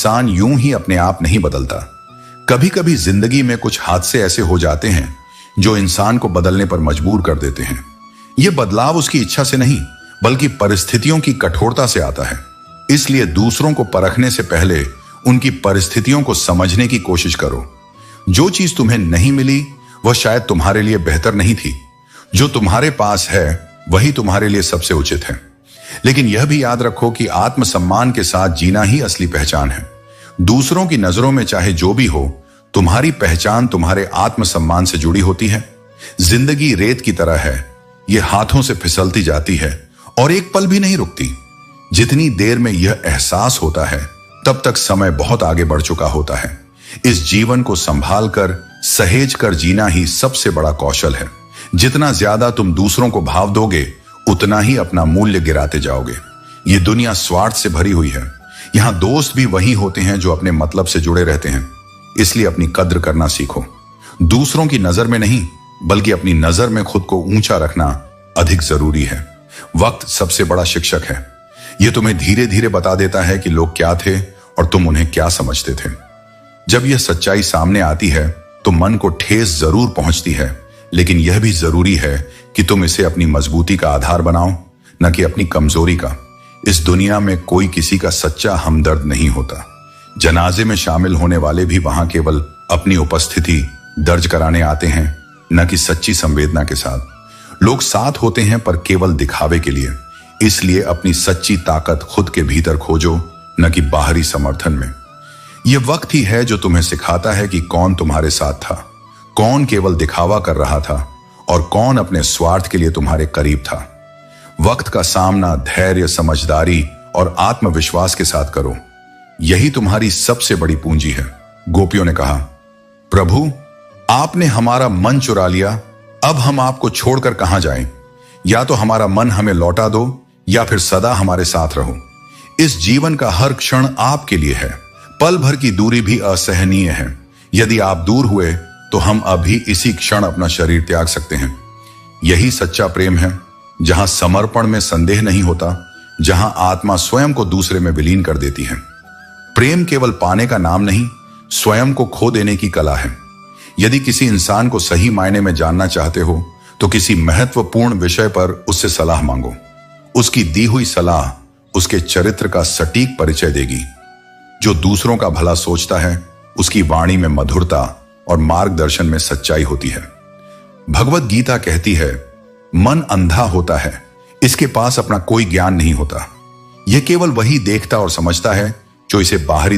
इंसान यूं ही अपने आप नहीं बदलता। कभी कभी जिंदगी में कुछ हादसे ऐसे हो जाते हैं जो इंसान को बदलने पर मजबूर कर देते हैं। यह बदलाव उसकी इच्छा से नहीं बल्कि परिस्थितियों की कठोरता से आता है। इसलिए दूसरों को परखने से पहले उनकी परिस्थितियों को समझने की कोशिश करो। जो चीज तुम्हें नहीं मिली वह शायद तुम्हारे लिए बेहतर नहीं थी। जो तुम्हारे पास है वही तुम्हारे लिए सबसे उचित है। लेकिन यह भी याद रखो कि आत्मसम्मान के साथ जीना ही असली पहचान है। दूसरों की नजरों में चाहे जो भी हो, तुम्हारी पहचान तुम्हारे आत्मसम्मान से जुड़ी होती है। जिंदगी रेत की तरह है, यह हाथों से फिसलती जाती है और एक पल भी नहीं रुकती। जितनी देर में यह एहसास होता है तब तक समय बहुत आगे बढ़ चुका होता है। इस जीवन को संभाल कर सहेज कर जीना ही सबसे बड़ा कौशल है। जितना ज्यादा तुम दूसरों को भाव दोगे उतना ही अपना मूल्य गिराते जाओगे। ये दुनिया स्वार्थ से भरी हुई है। यहां दोस्त भी वही होते हैं जो अपने मतलब से जुड़े रहते हैं। इसलिए अपनी कद्र करना सीखो। दूसरों की नजर में नहीं बल्कि अपनी नजर में खुद को ऊंचा रखना अधिक जरूरी है। वक्त सबसे बड़ा शिक्षक है। यह तुम्हें धीरे धीरे बता देता है कि लोग क्या थे और तुम उन्हें क्या समझते थे। जब यह सच्चाई सामने आती है तो मन को ठेस जरूर पहुंचती है, लेकिन यह भी जरूरी है कि तुम इसे अपनी मजबूती का आधार बनाओ, न कि अपनी कमजोरी का। इस दुनिया में कोई किसी का सच्चा हमदर्द नहीं होता। जनाजे में शामिल होने वाले भी वहां केवल अपनी उपस्थिति दर्ज कराने आते हैं, न कि सच्ची संवेदना के साथ। लोग साथ होते हैं पर केवल दिखावे के लिए। इसलिए अपनी सच्ची ताकत खुद के भीतर खोजो, न कि बाहरी समर्थन में। यह वक्त ही है जो तुम्हें सिखाता है कि कौन तुम्हारे साथ था, कौन केवल दिखावा कर रहा था और कौन अपने स्वार्थ के लिए तुम्हारे करीब था। वक्त का सामना धैर्य, समझदारी और आत्मविश्वास के साथ करो। यही तुम्हारी सबसे बड़ी पूंजी है। गोपियों ने कहा, प्रभु आपने हमारा मन चुरा लिया, अब हम आपको छोड़कर कहां जाएं? या तो हमारा मन हमें लौटा दो या फिर सदा हमारे साथ रहो। इस जीवन का हर क्षण आपके लिए है। पल भर की दूरी भी असहनीय है। यदि आप दूर हुए तो हम अभी इसी क्षण अपना शरीर त्याग सकते हैं। यही सच्चा प्रेम है, जहां समर्पण में संदेह नहीं होता, जहां आत्मा स्वयं को दूसरे में विलीन कर देती है। प्रेम केवल पाने का नाम नहीं, स्वयं को खो देने की कला है। यदि किसी इंसान को सही मायने में जानना चाहते हो तो किसी महत्वपूर्ण विषय पर उससे सलाह मांगो। उसकी दी हुई सलाह उसके चरित्र का सटीक परिचय देगी। जो दूसरों का भला सोचता है उसकी वाणी में मधुरता और मार्गदर्शन में सच्चाई होती है। भगवत गीता कहती है, मन अंधा होता है, इसके पास अपना कोई ज्ञान नहीं होता। यह केवल वही देखता और समझता है जो इसे बाहरी